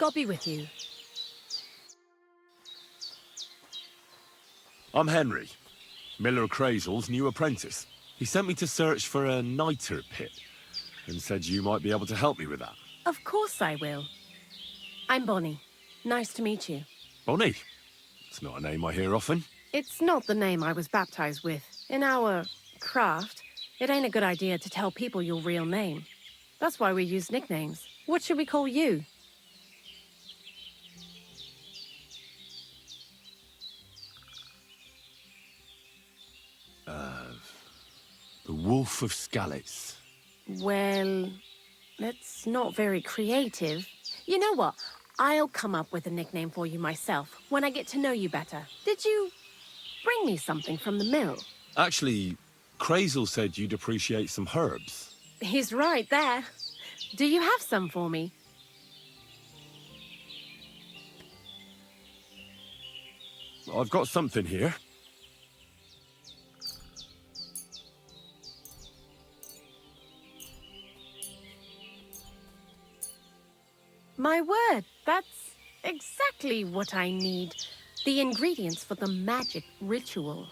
God be with you. I'm Henry, Miller Crazel's new apprentice. He sent me to search for a niter pit, and said you might be able to help me with that. Of course I will. I'm Bonnie. Nice to meet you. Bonnie? It's not a name I hear often. It's not the name I was baptized with. In our craft, it ain't a good idea to tell people your real name. That's why we use nicknames. What should we call you? The Wolf of Skalitz. Well, that's not very creative. You know what? I'll come up with a nickname for you myself when I get to know you better. Did you bring me something from the mill? Actually, Crazel said you'd appreciate some herbs. He's right there. Do you have some for me? I've got something here. My word, that's exactly what I need. The ingredients for the magic ritual.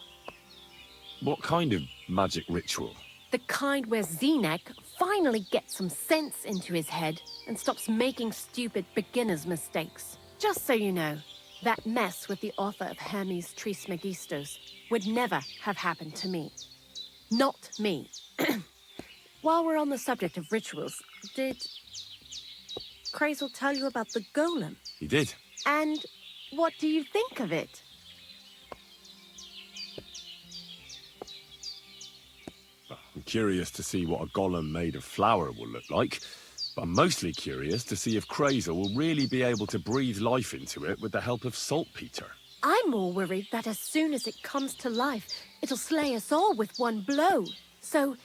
What kind of magic ritual? The kind where Zenek finally gets some sense into his head and stops making stupid beginner's mistakes. Just so you know, that mess with the author of Hermes Trismegistos would never have happened to me. Not me. While we're on the subject of rituals, did Crazel tell you about the golem? He did. And what do you think of it? I'm curious to see what a golem made of flour will look like, but I'm mostly curious to see if Crazel will really be able to breathe life into it with the help of saltpeter. I'm more worried that as soon as it comes to life, it'll slay us all with one blow. So,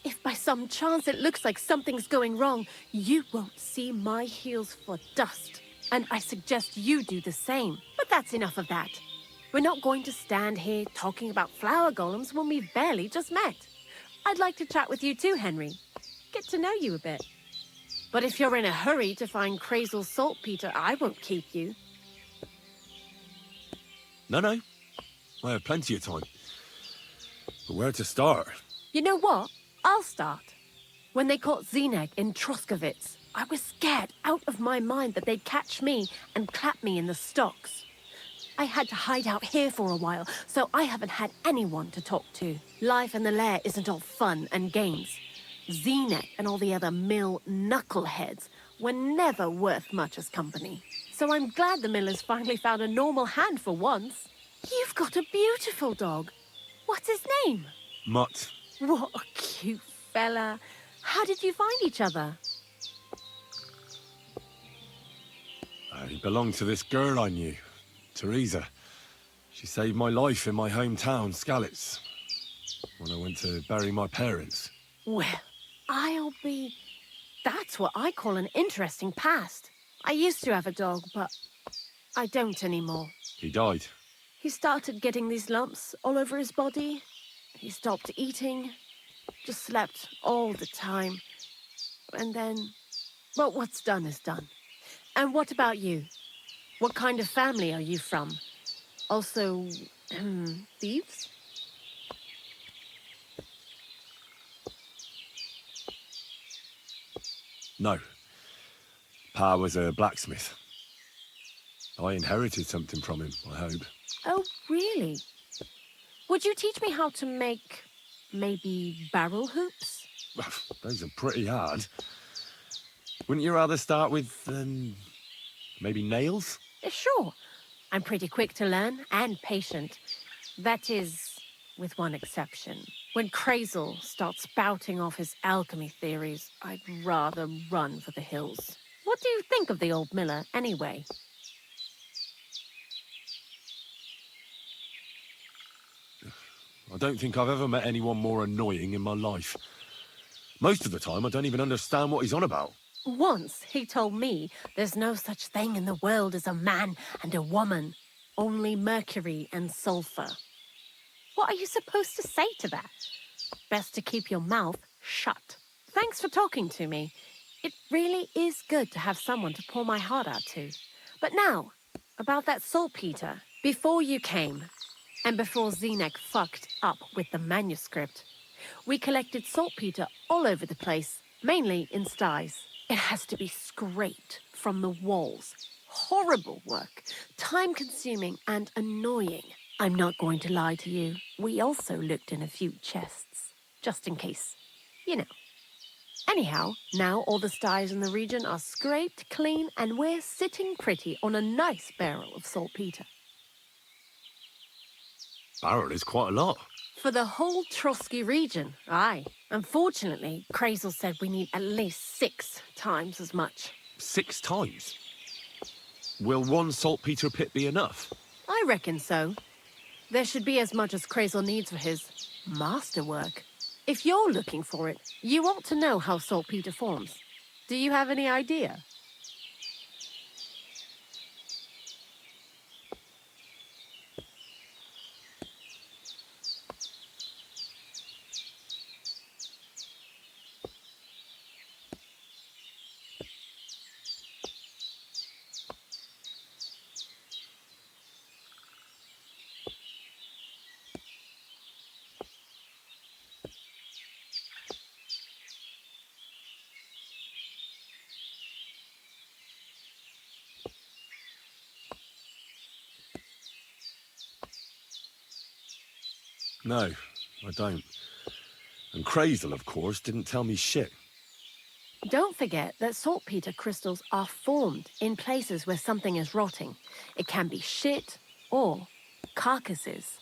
if by some chance it looks like something's going wrong, you won't see my heels for dust. And I suggest you do the same. But that's enough of that. We're not going to stand here talking about flower golems when we've barely just met. I'd like to chat with you too, Henry. Get to know you a bit. But if you're in a hurry to find Crazel's saltpeter, I won't keep you. No. I have plenty of time. But where to start? You know what? I'll start. When they caught Zenek in Troskovitz, I was scared out of my mind that they'd catch me and clap me in the stocks. I had to hide out here for a while, so I haven't had anyone to talk to. Life in the lair isn't all fun and games. Zenek and all the other mill knuckleheads were never worth much as company. So I'm glad the miller's finally found a normal hand for once. You've got a beautiful dog. What's his name? Mutt. What a cute fella. How did you find each other? He belonged to this girl I knew, Teresa. She saved my life in my hometown, Skalitz, when I went to bury my parents. Well, That's what I call an interesting past. I used to have a dog, but I don't anymore. He died. He started getting these lumps all over his body. He stopped eating, just slept all the time. And then, well, what's done is done. And what about you? What kind of family are you from? Also, thieves? No. Pa was a blacksmith. I inherited something from him, I hope. Oh, really? Would you teach me how to make, maybe, barrel hoops? Those are pretty hard. Wouldn't you rather start with, maybe nails? Sure. I'm pretty quick to learn and patient. That is, with one exception. When Crazel starts spouting off his alchemy theories, I'd rather run for the hills. What do you think of the old miller, anyway? I don't think I've ever met anyone more annoying in my life. Most of the time, I don't even understand what he's on about. Once he told me there's no such thing in the world as a man and a woman, only mercury and sulfur. What are you supposed to say to that? Best to keep your mouth shut. Thanks for talking to me. It really is good to have someone to pour my heart out to. But now, about that saltpeter. Before you came, and before Zenek fucked up with the manuscript, we collected saltpeter all over the place, mainly in sties. It has to be scraped from the walls. Horrible work, time-consuming and annoying. I'm not going to lie to you. We also looked in a few chests, just in case. You know. Anyhow, now all the sties in the region are scraped clean and we're sitting pretty on a nice barrel of saltpeter. Barrel is quite a lot. For the whole Trotsky region, aye. Unfortunately, Krazel said we need at least 6 times as much. 6 times? Will one saltpeter pit be enough? I reckon so. There should be as much as Krazel needs for his masterwork. If you're looking for it, you ought to know how saltpeter forms. Do you have any idea? No, I don't. And Krazel, of course, didn't tell me shit. Don't forget that saltpeter crystals are formed in places where something is rotting. It can be shit or carcasses.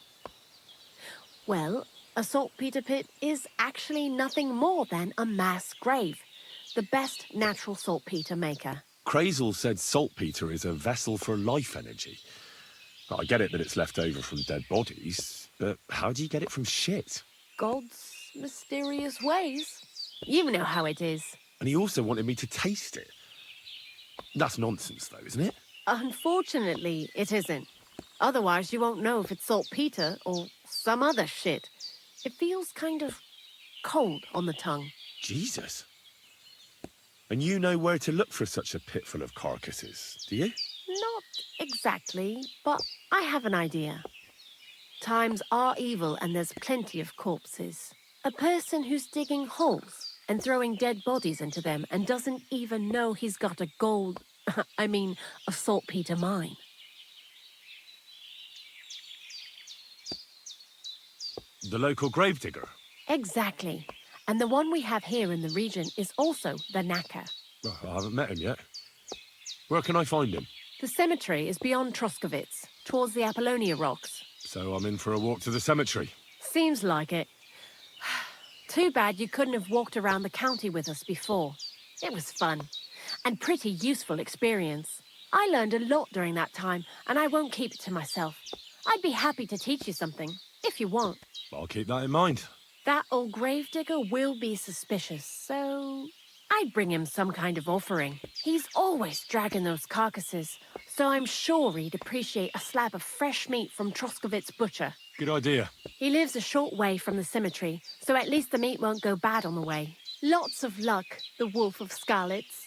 Well, a saltpeter pit is actually nothing more than a mass grave. The best natural saltpeter maker. Krazel said saltpeter is a vessel for life energy. I get it that it's left over from dead bodies, but how do you get it from shit? God's mysterious ways. You know how it is. And he also wanted me to taste it. That's nonsense, though, isn't it? Unfortunately, it isn't. Otherwise, you won't know if it's saltpeter or some other shit. It feels kind of cold on the tongue. Jesus. And you know where to look for such a pit full of carcasses, do you? Not exactly, but I have an idea. Times are evil and there's plenty of corpses. A person who's digging holes and throwing dead bodies into them and doesn't even know he's got a a saltpeter mine. The local gravedigger? Exactly. And the one we have here in the region is also the knacker. Well, I haven't met him yet. Where can I find him? The cemetery is beyond Troskovitz, towards the Apollonia rocks. So I'm in for a walk to the cemetery. Seems like it. Too bad you couldn't have walked around the county with us before. It was fun, and pretty useful experience. I learned a lot during that time, and I won't keep it to myself. I'd be happy to teach you something, if you want. I'll keep that in mind. That old gravedigger will be suspicious, so I'd bring him some kind of offering. He's always dragging those carcasses, so I'm sure he'd appreciate a slab of fresh meat from Troskovitz butcher. Good idea. He lives a short way from the cemetery, so at least the meat won't go bad on the way. Lots of luck, the Wolf of Skalitz.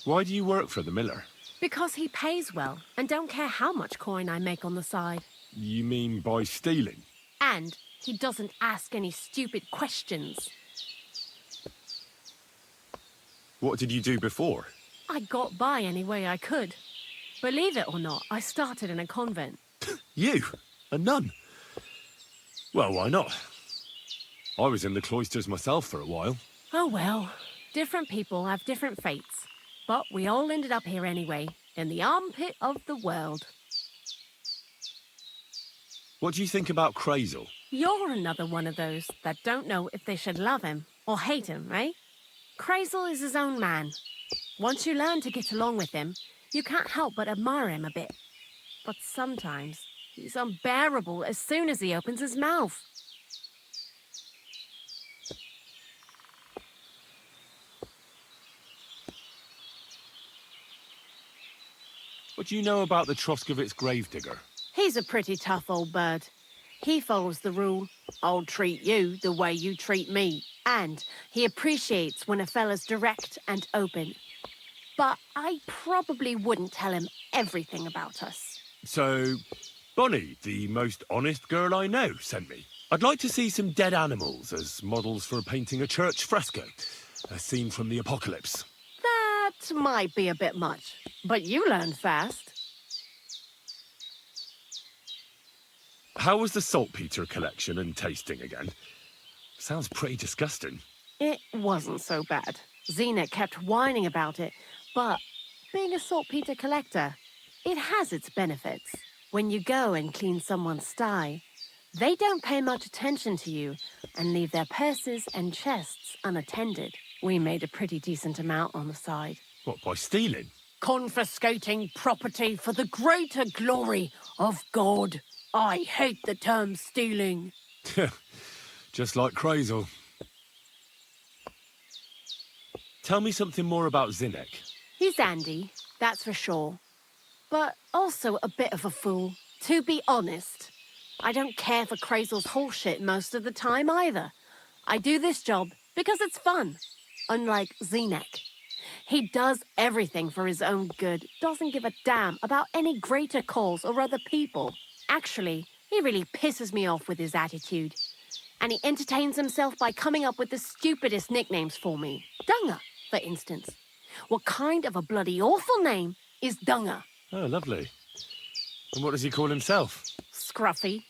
Why do you work for the miller? Because he pays well, and don't care how much coin I make on the side. You mean by stealing? And he doesn't ask any stupid questions. What did you do before? I got by any way I could. Believe it or not, I started in a convent. You? A nun? Well, why not? I was in the cloisters myself for a while. Oh well, different people have different fates. But we all ended up here anyway, in the armpit of the world. What do you think about Krazel? You're another one of those that don't know if they should love him or hate him, eh? Krazel is his own man. Once you learn to get along with him, you can't help but admire him a bit. But sometimes, he's unbearable as soon as he opens his mouth. What do you know about the Troskovitz gravedigger? He's a pretty tough old bird. He follows the rule, I'll treat you the way you treat me. And he appreciates when a fella's direct and open. But I probably wouldn't tell him everything about us. So, Bonnie, the most honest girl I know, sent me. I'd like to see some dead animals as models for painting a church fresco. A scene from the apocalypse. That might be a bit much, but you learn fast. How was the saltpeter collection and tasting again? Sounds pretty disgusting. It wasn't so bad. Xena kept whining about it, but being a saltpeter collector, it has its benefits. When you go and clean someone's sty, they don't pay much attention to you and leave their purses and chests unattended. We made a pretty decent amount on the side. What, by stealing? Confiscating property for the greater glory of God. I hate the term stealing. Just like Crazel. Tell me something more about Zinnek. He's Andy, that's for sure. But also a bit of a fool. To be honest, I don't care for Crazel's bullshit most of the time either. I do this job because it's fun, unlike Zinnek. He does everything for his own good, doesn't give a damn about any greater cause or other people. Actually, he really pisses me off with his attitude. And he entertains himself by coming up with the stupidest nicknames for me. Dunger, for instance. What kind of a bloody awful name is Dunger? Oh, lovely. And what does he call himself? Scruffy.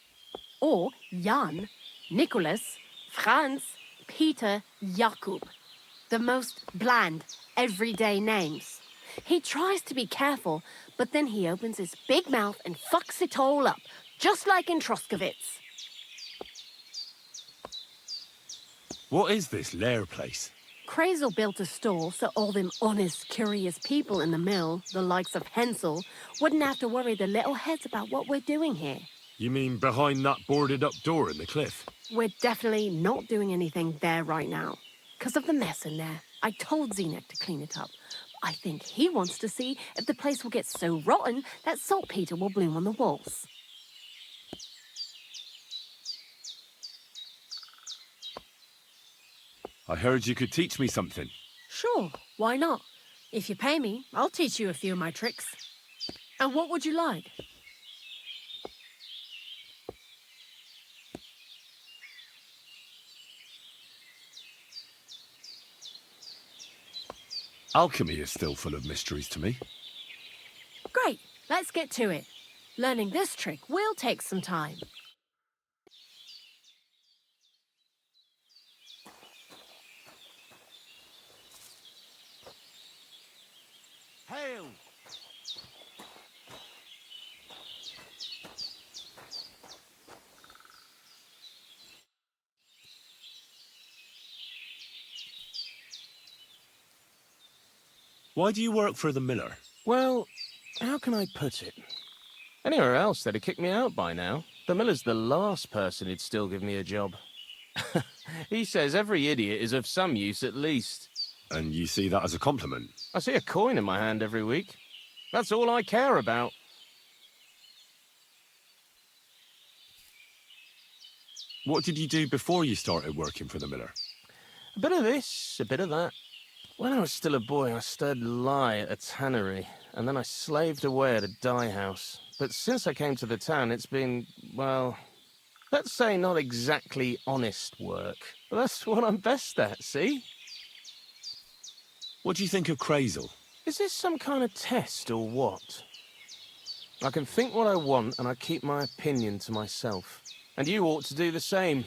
Or Jan, Nicholas, Franz, Peter, Jakub. The most bland, everyday names. He tries to be careful, but then he opens his big mouth and fucks it all up, just like in Troskowitz. What is this lair place? Crazel built a store so all them honest, curious people in the mill, the likes of Hensel, wouldn't have to worry their little heads about what we're doing here. You mean behind that boarded-up door in the cliff? We're definitely not doing anything there right now. Because of the mess in there. I told Zinnek to clean it up. I think he wants to see if the place will get so rotten that saltpeter will bloom on the walls. I heard you could teach me something. Sure, why not? If you pay me, I'll teach you a few of my tricks. And what would you like? Alchemy is still full of mysteries to me. Great, let's get to it. Learning this trick will take some time. Hail! Why do you work for the miller? Well, how can I put it? Anywhere else, they'd have kicked me out by now. The miller's the last person who'd still give me a job. He says every idiot is of some use at least. And you see that as a compliment? I see a coin in my hand every week. That's all I care about. What did you do before you started working for the miller? A bit of this, a bit of that. When I was still a boy, I studied lie at a tannery, and then I slaved away at a dye house. But since I came to the town, it's been, well, let's say not exactly honest work. But that's what I'm best at, see? What do you think of Crazel? Is this some kind of test or what? I can think what I want, and I keep my opinion to myself. And you ought to do the same.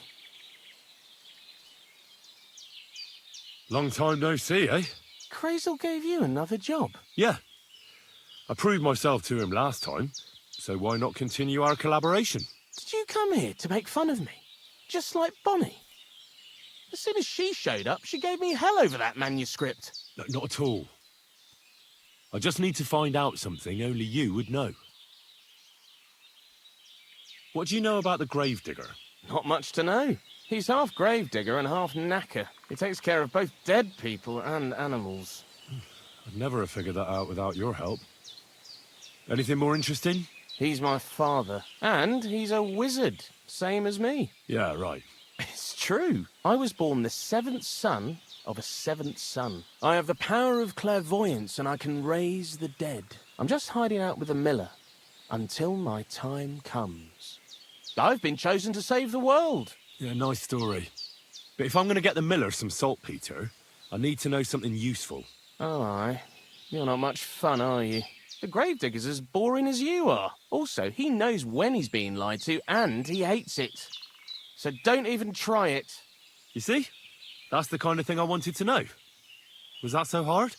Long time no see, eh? Crazel gave you another job. Yeah. I proved myself to him last time, so why not continue our collaboration? Did you come here to make fun of me? Just like Bonnie? As soon as she showed up, she gave me hell over that manuscript. No, not at all. I just need to find out something only you would know. What do you know about the gravedigger? Not much to know. He's half gravedigger and half knacker. He takes care of both dead people and animals. I'd never have figured that out without your help. Anything more interesting? He's my father, and he's a wizard, same as me. Yeah, right. It's true. I was born the seventh son of a seventh son. I have the power of clairvoyance, and I can raise the dead. I'm just hiding out with the miller until my time comes. I've been chosen to save the world. Yeah, nice story. But if I'm going to get the miller some saltpeter, I need to know something useful. Oh, aye. You're not much fun, are you? The gravedigger's as boring as you are. Also, he knows when he's being lied to, and he hates it. So don't even try it. You see? That's the kind of thing I wanted to know. Was that so hard?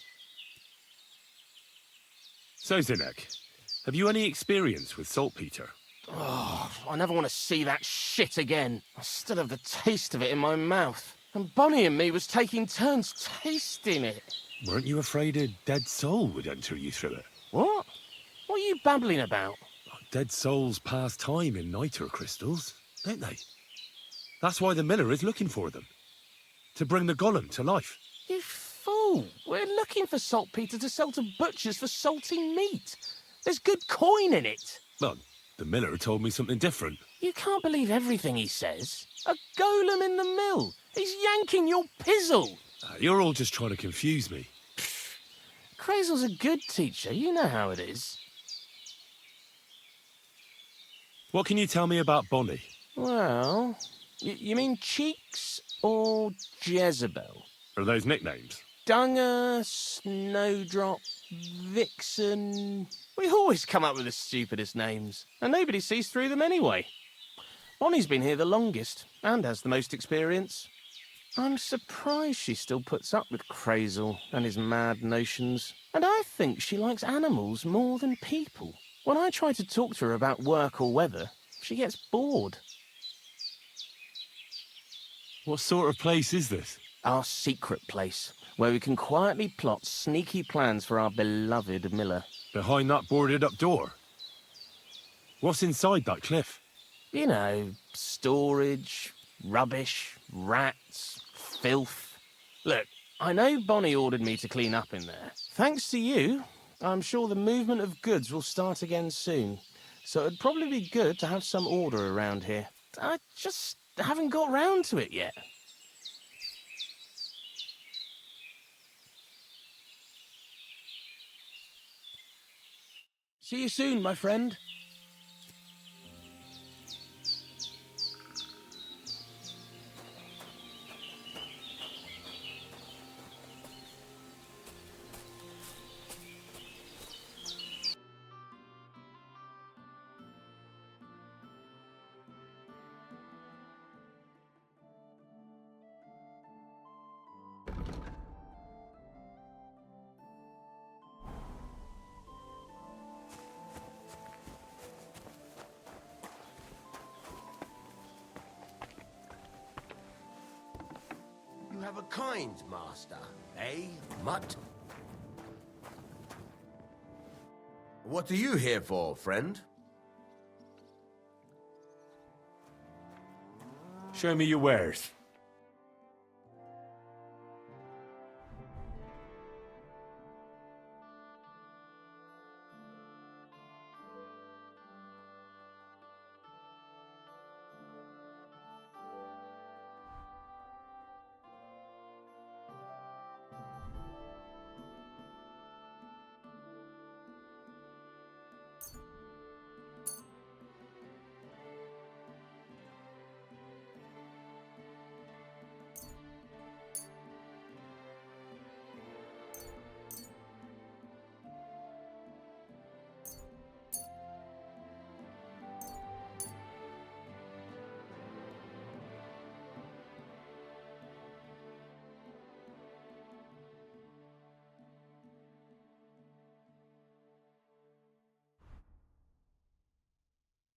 So, Zinek, have you any experience with saltpeter? Oh, I never want to see that shit again. I still have the taste of it in my mouth. And Bonnie and me was taking turns tasting it. Weren't you afraid a dead soul would enter you through it? What? What are you babbling about? Dead souls pass time in niter crystals, don't they? That's why the miller is looking for them. To bring the golem to life. You fool! We're looking for saltpeter to sell to butchers for salting meat. There's good coin in it. Well, the miller told me something different. You can't believe everything he says. A golem in the mill. He's yanking your pizzle. You're all just trying to confuse me. Crazel's a good teacher. You know how it is. What can you tell me about Bonnie? Well, you mean Cheeks or Jezebel? Are those nicknames? Dunger, Snowdrop, Vixen... We always come up with the stupidest names, and nobody sees through them anyway. Bonnie's been here the longest, and has the most experience. I'm surprised she still puts up with Crazel and his mad notions. And I think she likes animals more than people. When I try to talk to her about work or weather, she gets bored. What sort of place is this? Our secret place, where we can quietly plot sneaky plans for our beloved Miller. Behind that boarded-up door? What's inside that cliff? You know, storage, rubbish, rats, filth. Look, I know Bonnie ordered me to clean up in there. Thanks to you, I'm sure the movement of goods will start again soon. So it'd probably be good to have some order around here. I just haven't got round to it yet. See you soon, my friend. You have a kind master, eh, mutt? What are you here for, friend? Show me your wares.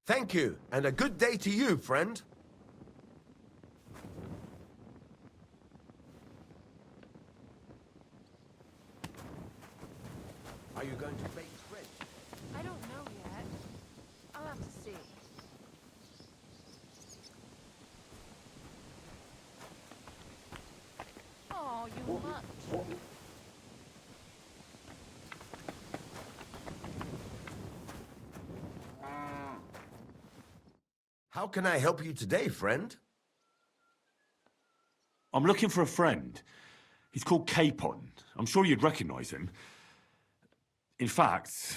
Thank you, and a good day to you, friend. Are you going to bake bread? I don't know yet. I'll have to see. Oh, you mutt. How can I help you today, friend? I'm looking for a friend. He's called Capon. I'm sure you'd recognize him. In fact,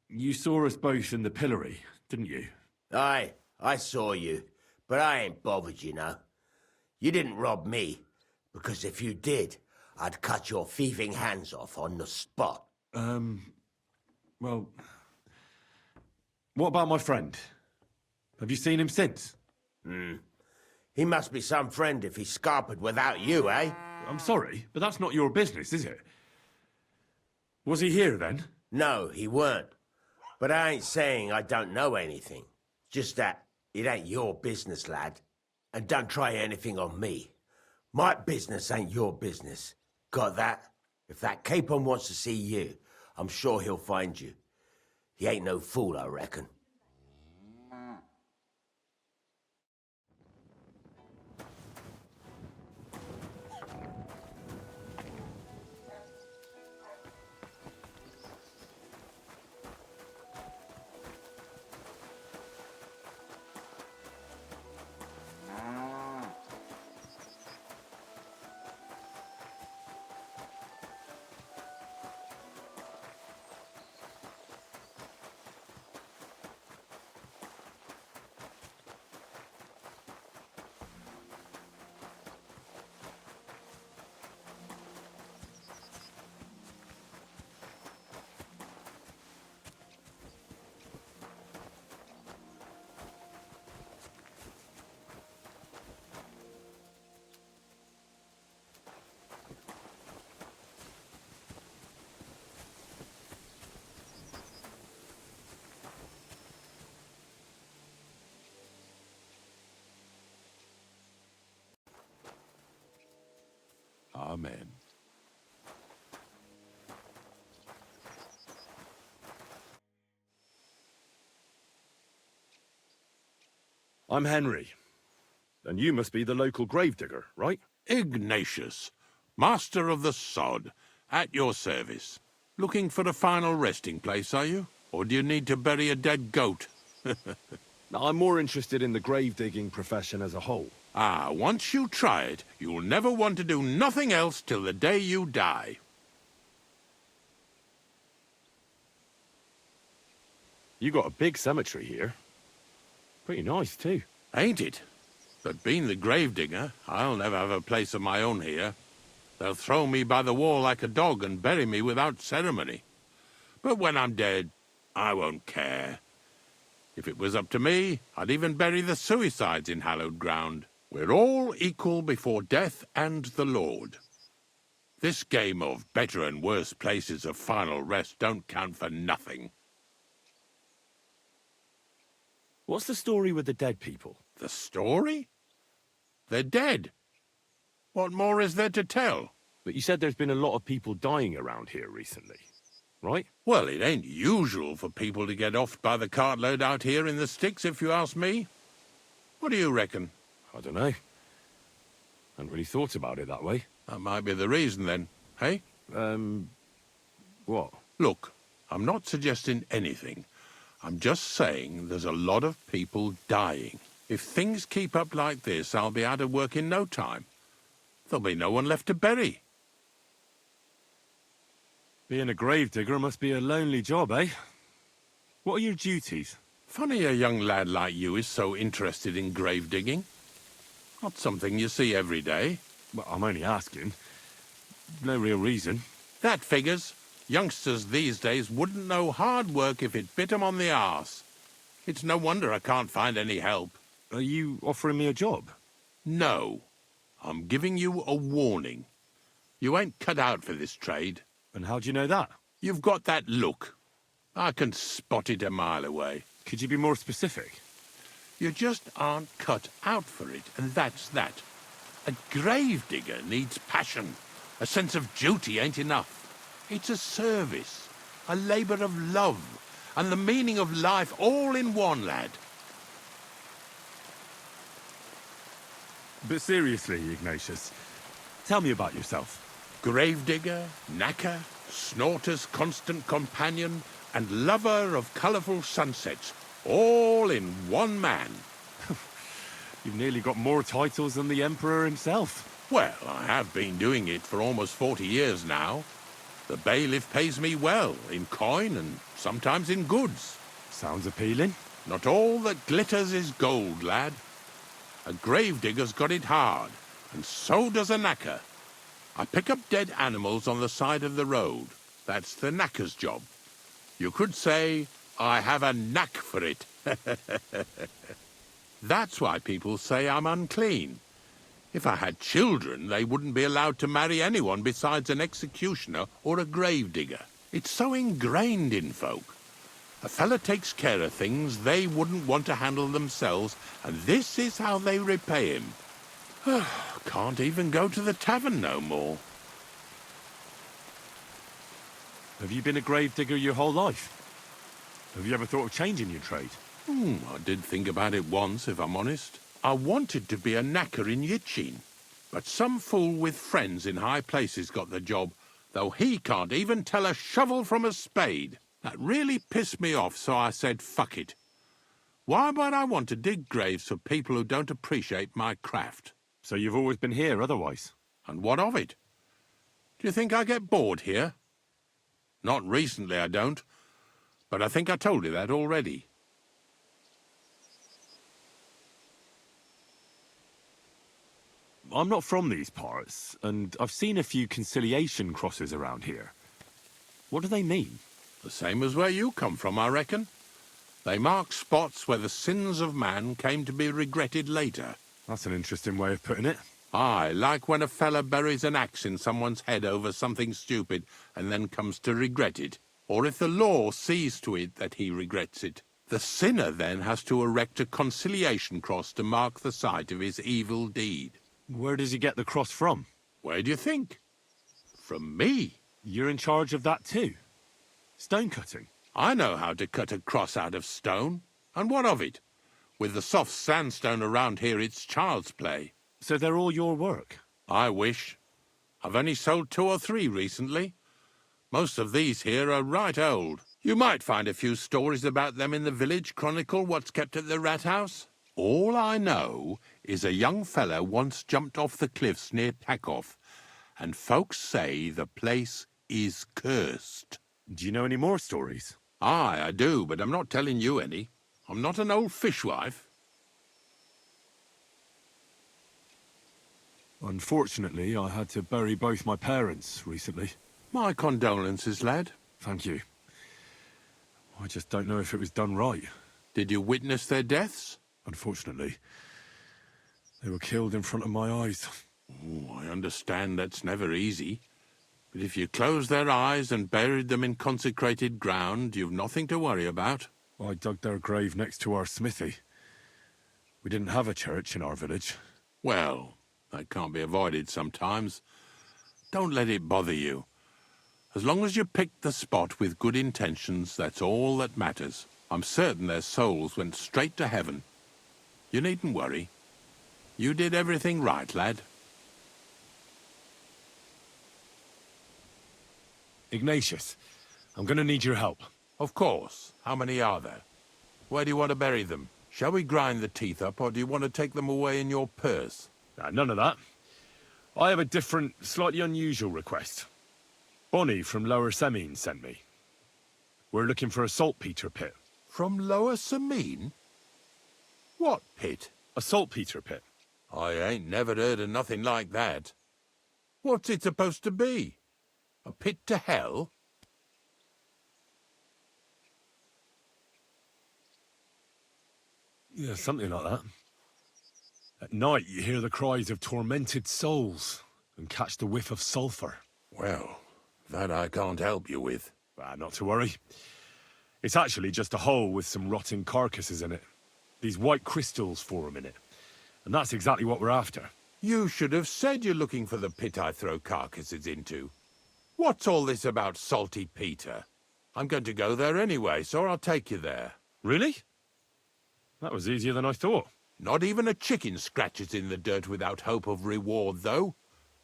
you saw us both in the pillory, didn't you? Aye, I saw you, but I ain't bothered, you know. You didn't rob me, because if you did, I'd cut your thieving hands off on the spot. Well, what about my friend? Have you seen him since? He must be some friend if he's scarpered without you, eh? I'm sorry, but that's not your business, is it? Was he here then? No, he weren't. But I ain't saying I don't know anything. Just that it ain't your business, lad. And don't try anything on me. My business ain't your business. Got that? If that Capon wants to see you, I'm sure he'll find you. He ain't no fool, I reckon. Amen. I'm Henry. And you must be the local gravedigger, right? Ignatius, master of the sod, at your service. Looking for a final resting place, are you? Or do you need to bury a dead goat? I'm more interested in the grave-digging profession as a whole. Ah, once you try it, you'll never want to do nothing else till the day you die. You got a big cemetery here. Pretty nice, too. Ain't it? But being the gravedigger, I'll never have a place of my own here. They'll throw me by the wall like a dog and bury me without ceremony. But when I'm dead, I won't care. If it was up to me, I'd even bury the suicides in hallowed ground. We're all equal before death and the Lord. This game of better and worse places of final rest don't count for nothing. What's the story with the dead people? The story? They're dead. What more is there to tell? But you said there's been a lot of people dying around here recently, right? Well, it ain't usual for people to get offed by the cartload out here in the sticks, if you ask me. What do you reckon? I don't know. Hadn't really thought about it that way. That might be the reason, then, hey? What? Look, I'm not suggesting anything. I'm just saying there's a lot of people dying. If things keep up like this, I'll be out of work in no time. There'll be no one left to bury. Being a gravedigger must be a lonely job, eh? What are your duties? Funny a young lad like you is so interested in grave digging. Not something you see every day. Well, I'm only asking. No real reason. That figures. Youngsters these days wouldn't know hard work if it bit 'em on the arse. It's no wonder I can't find any help. Are you offering me a job? No. I'm giving you a warning. You ain't cut out for this trade. And how do you know that? You've got that look. I can spot it a mile away. Could you be more specific? You just aren't cut out for it, and that's that. A gravedigger needs passion. A sense of duty ain't enough. It's a service, a labour of love, and the meaning of life all in one, lad. But seriously, Ignatius, tell me about yourself. Gravedigger, knacker, snorter's constant companion, and lover of colourful sunsets, all in one man. You've nearly got more titles than the Emperor himself. Well, I have been doing it for almost 40 years now. The bailiff pays me well, in coin and sometimes in goods. Sounds appealing. Not all that glitters is gold, lad. A gravedigger's got it hard, and so does a knacker. I pick up dead animals on the side of the road. That's the knacker's job. You could say I have a knack for it. That's why people say I'm unclean. If I had children, they wouldn't be allowed to marry anyone besides an executioner or a gravedigger. It's so ingrained in folk. A fella takes care of things they wouldn't want to handle themselves, and this is how they repay him. Can't even go to the tavern no more. Have you been a gravedigger your whole life? Have you ever thought of changing your trade? I did think about it once, if I'm honest. I wanted to be a knacker in Yitchin, but some fool with friends in high places got the job, though he can't even tell a shovel from a spade. That really pissed me off, so I said, fuck it. Why would I want to dig graves for people who don't appreciate my craft? So you've always been here otherwise? And what of it? Do you think I get bored here? Not recently, I don't. But I think I told you that already. I'm not from these parts, and I've seen a few conciliation crosses around here. What do they mean? The same as where you come from, I reckon. They mark spots where the sins of man came to be regretted later. That's an interesting way of putting it. Aye, like when a fella buries an axe in someone's head over something stupid and then comes to regret it. Or if the law sees to it that he regrets it. The sinner then has to erect a conciliation cross to mark the site of his evil deed. Where does he get the cross from? Where do you think? From me. You're in charge of that too? Stone cutting? I know how to cut a cross out of stone. And what of it? With the soft sandstone around here, it's child's play. So they're all your work? I wish. I've only sold 2 or 3 recently. Most of these here are right old. You might find a few stories about them in the village chronicle what's kept at the rat house. All I know is a young fella once jumped off the cliffs near Takoff, and folks say the place is cursed. Do you know any more stories? Aye, I do, but I'm not telling you any. I'm not an old fishwife. Unfortunately, I had to bury both my parents recently. My condolences, lad. Thank you. I just don't know if it was done right. Did you witness their deaths? Unfortunately, they were killed in front of my eyes. Oh, I understand that's never easy. But if you closed their eyes and buried them in consecrated ground, you've nothing to worry about. I dug their grave next to our smithy. We didn't have a church in our village. Well, that can't be avoided sometimes. Don't let it bother you. As long as you picked the spot with good intentions, that's all that matters. I'm certain their souls went straight to heaven. You needn't worry. You did everything right, lad. Ignatius, I'm going to need your help. Of course. How many are there? Where do you want to bury them? Shall we grind the teeth up, or do you want to take them away in your purse? None of that. I have a different, slightly unusual request. Bonnie from Lower Semine sent me. We're looking for a saltpeter pit. From Lower Semine? What pit? A saltpeter pit. I ain't never heard of nothing like that. What's it supposed to be? A pit to hell? Yeah, something like that. At night, you hear the cries of tormented souls and catch the whiff of sulphur. Well, that I can't help you with. Not to worry. It's actually just a hole with some rotting carcasses in it. These white crystals form in it. And that's exactly what we're after. You should have said you're looking for the pit I throw carcasses into. What's all this about Salty Peter? I'm going to go there anyway, so I'll take you there. Really? That was easier than I thought. Not even a chicken scratches in the dirt without hope of reward, though.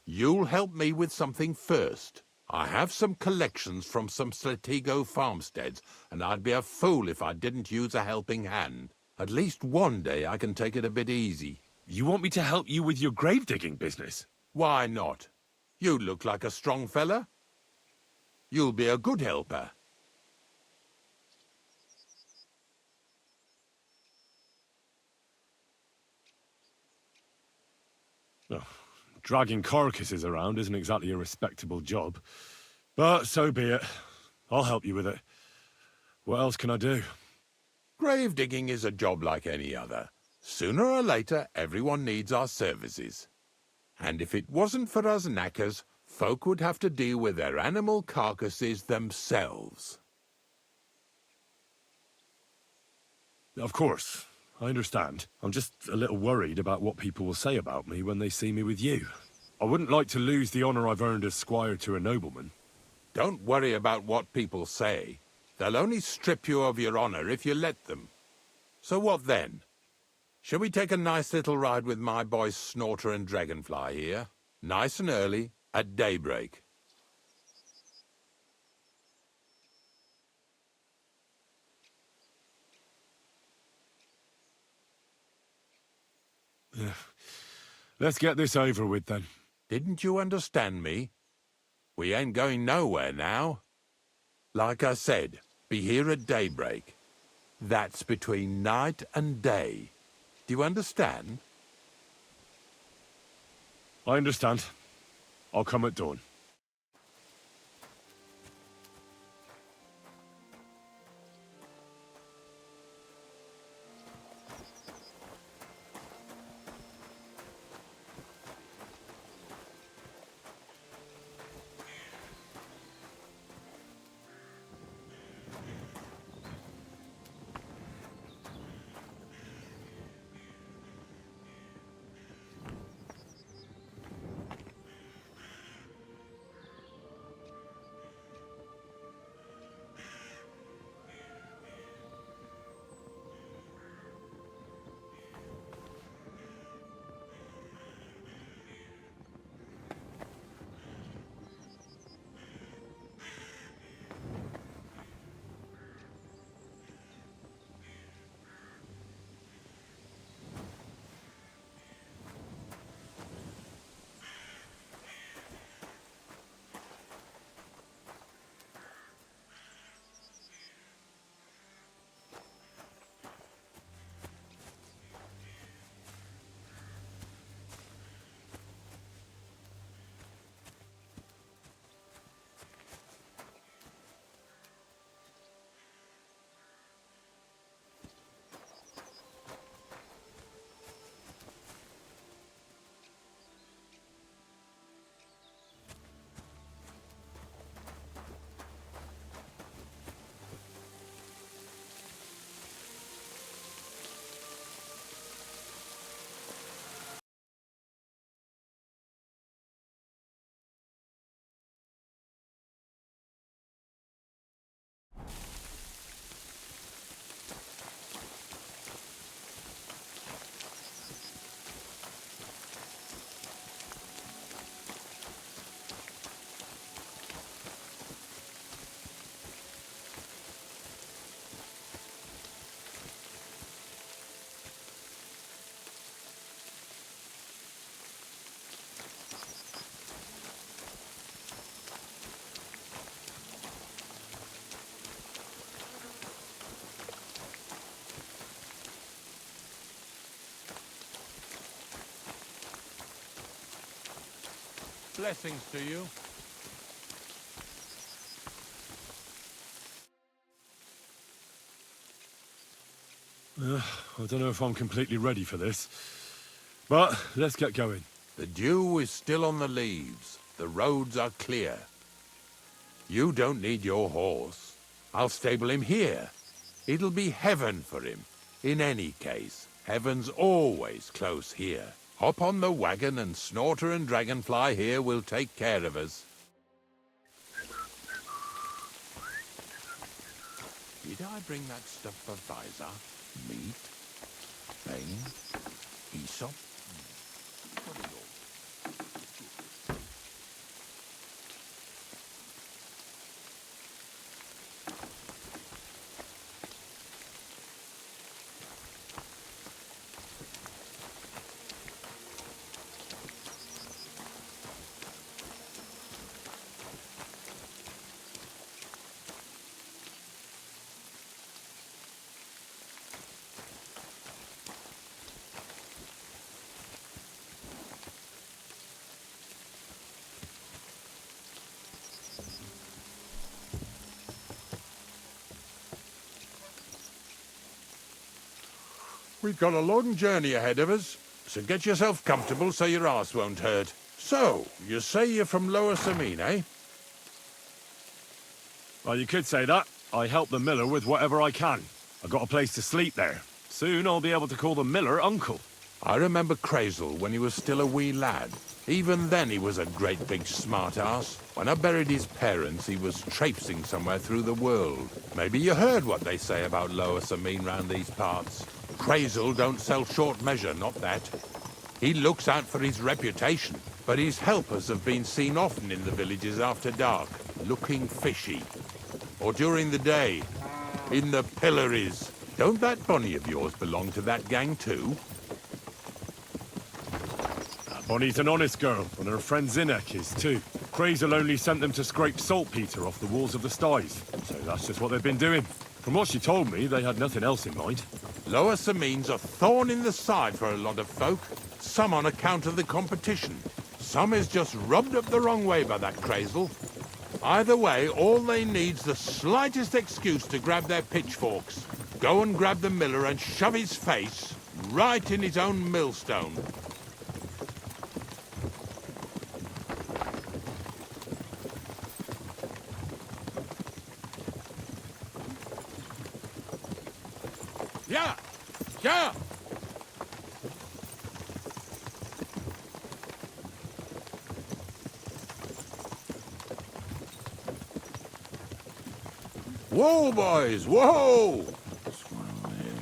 You'll help me with something first. I have some collections from some Slatigo farmsteads, and I'd be a fool if I didn't use a helping hand. At least one day I can take it a bit easy. You want me to help you with your grave digging business? Why not? You look like a strong fella. You'll be a good helper. Oh, dragging carcasses around isn't exactly a respectable job. But so be it. I'll help you with it. What else can I do? Grave digging is a job like any other. Sooner or later, everyone needs our services. And if it wasn't for us knackers, folk would have to deal with their animal carcasses themselves. Of course, I understand. I'm just a little worried about what people will say about me when they see me with you. I wouldn't like to lose the honor I've earned as squire to a nobleman. Don't worry about what people say. They'll only strip you of your honor if you let them. So what then? Shall we take a nice little ride with my boys Snorter and Dragonfly here? Nice and early, at daybreak. Let's get this over with then. Didn't you understand me? We ain't going nowhere now. Like I said, be here at daybreak. That's between night and day. Do you understand? I understand. I'll come at dawn. Blessings to you. I don't know if I'm completely ready for this. But let's get going. The dew is still on the leaves. The roads are clear. You don't need your horse. I'll stable him here. It'll be heaven for him. In any case, heaven's always close here. Hop on the wagon and Snorter and Dragonfly here will take care of us. Did I bring that stuff for Visor? Meat? Bane? Aesop? What are you? We've got a long journey ahead of us, so get yourself comfortable so your arse won't hurt. So, you say you're from Lower Samine, eh? Well, you could say that. I help the miller with whatever I can. I've got a place to sleep there. Soon I'll be able to call the miller uncle. I remember Crazel when he was still a wee lad. Even then he was a great big smart ass. When I buried his parents, he was traipsing somewhere through the world. Maybe you heard what they say about Lower Samine round these parts. Crazel don't sell short measure, not that. He looks out for his reputation, but his helpers have been seen often in the villages after dark, looking fishy. Or during the day, in the pillories. Don't that Bonnie of yours belong to that gang too? Bonnie's an honest girl, and her friend Zinek is too. Crazel only sent them to scrape saltpeter off the walls of the sties, so that's just what they've been doing. From what she told me, they had nothing else in mind. Lower Samine's a thorn in the side for a lot of folk. Some on account of the competition. Some is just rubbed up the wrong way by that Crazel. Either way, all they need's the slightest excuse to grab their pitchforks. Go and grab the miller and shove his face right in his own millstone. Yeah! Yeah! Whoa, boys, whoa!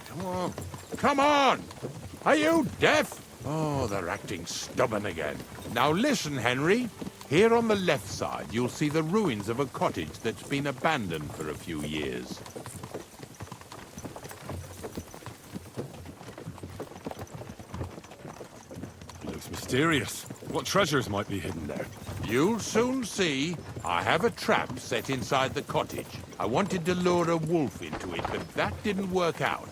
Come on, come on! Are you deaf? Oh, they're acting stubborn again. Now listen, Henry. Here on the left side, you'll see the ruins of a cottage that's been abandoned for a few years. It looks mysterious. What treasures might be hidden there? You'll soon see. I have a trap set inside the cottage. I wanted to lure a wolf into it, but that didn't work out.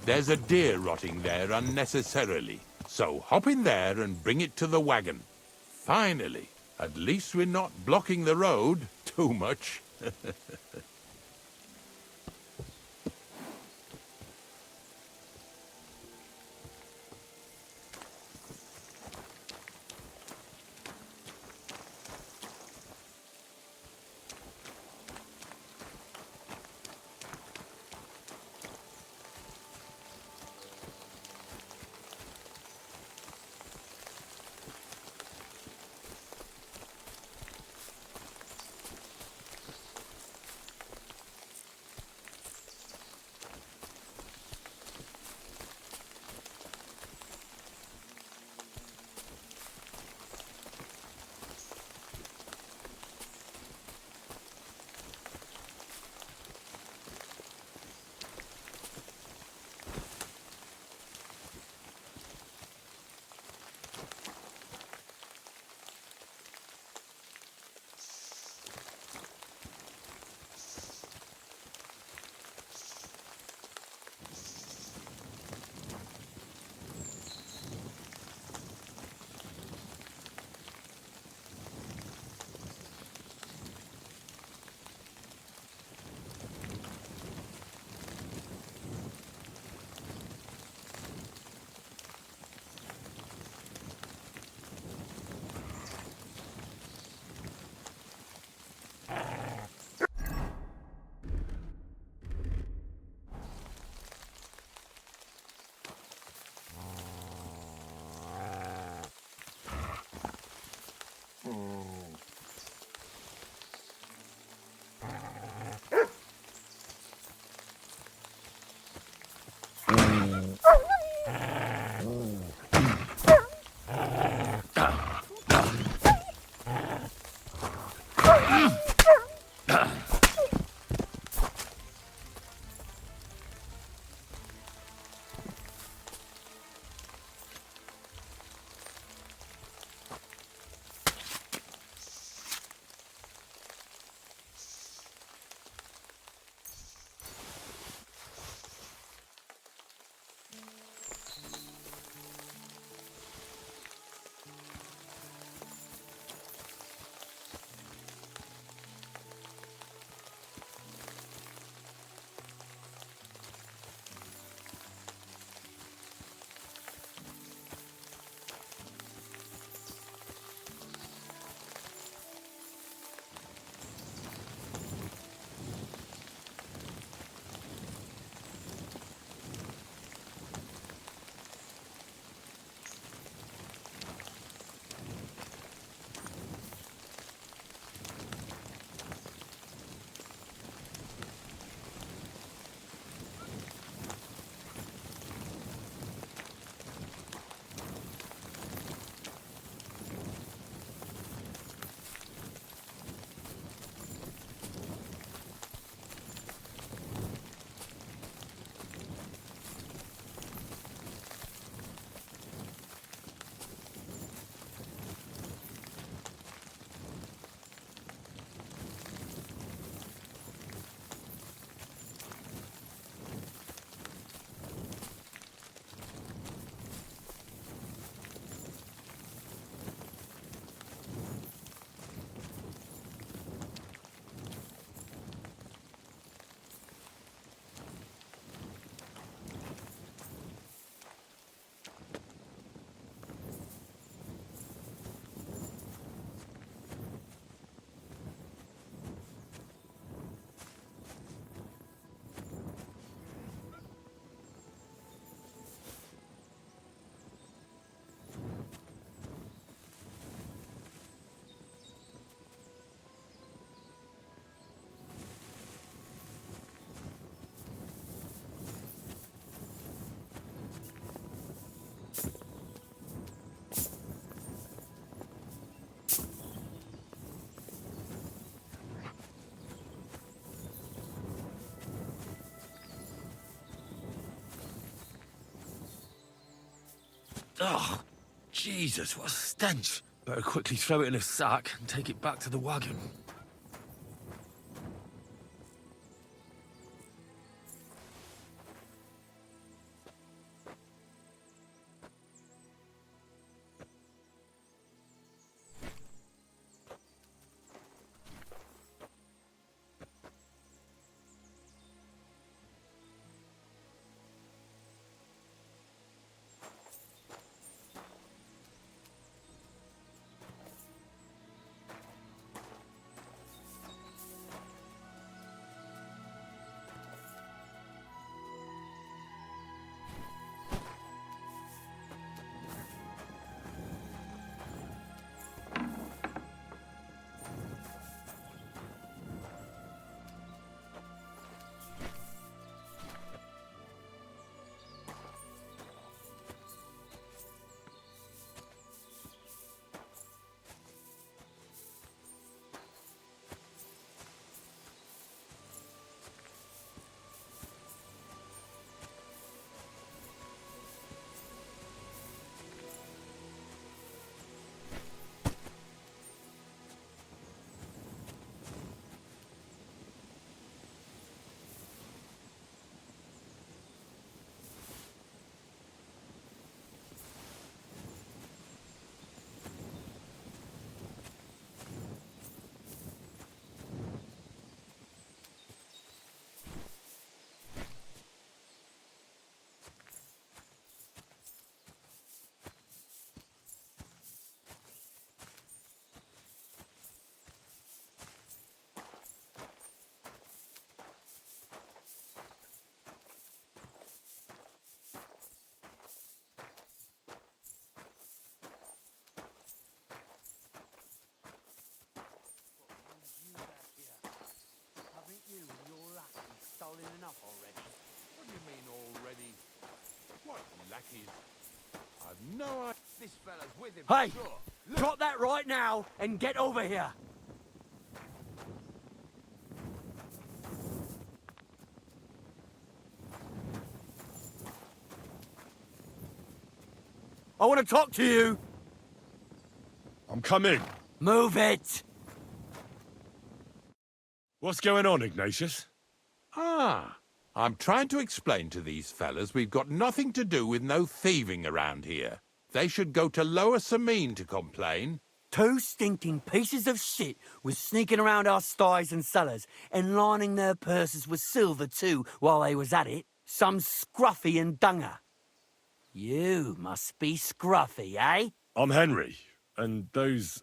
There's a deer rotting there unnecessarily. So hop in there and bring it to the wagon. Finally, at least we're not blocking the road too much. Oh, Jesus, what a stench. Better quickly throw it in a sack and take it back to the wagon. What do you mean already? What lackeys? I've no idea. This fella's with him. Hey, for sure. drop that right now and get over here. I want to talk to you. I'm coming. Move it. What's going on, Ignatius? Ah, I'm trying to explain to these fellas we've got nothing to do with no thieving around here. They should go to Lower Samine to complain. Two stinking pieces of shit was sneaking around our sties and cellars and lining their purses with silver too while they was at it. Some scruffy and dunger. You must be scruffy, eh? I'm Henry, and those,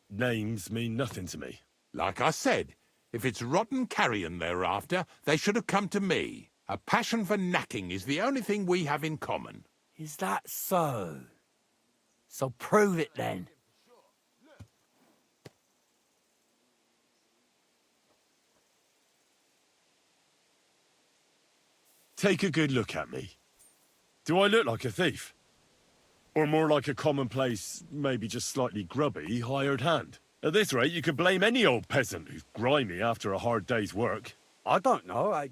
names mean nothing to me. Like I said, if it's rotten carrion they're after, they should have come to me. A passion for knacking is the only thing we have in common. Is that so? So prove it then. Take a good look at me. Do I look like a thief? Or more like a commonplace, maybe just slightly grubby, hired hand? At this rate, you could blame any old peasant who's grimy after a hard day's work. I don't know. I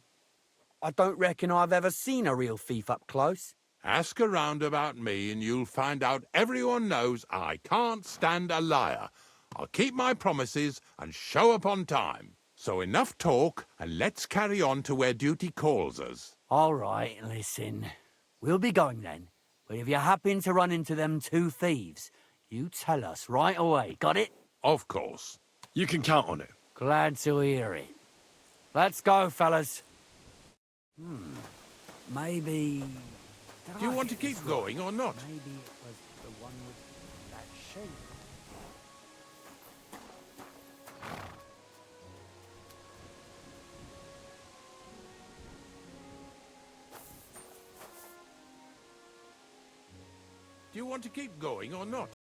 don't reckon I've ever seen a real thief up close. Ask around about me and you'll find out everyone knows I can't stand a liar. I'll keep my promises and show up on time. So enough talk and let's carry on to where duty calls us. All right, listen. We'll be going then. But if you happen to run into them two thieves, you tell us right away. Got it? Of course. You can count on it. Glad to hear it. Let's go, fellas. Maybe... Do you want to keep going or not? Maybe it was the one with that shape. Do you want to keep going or not?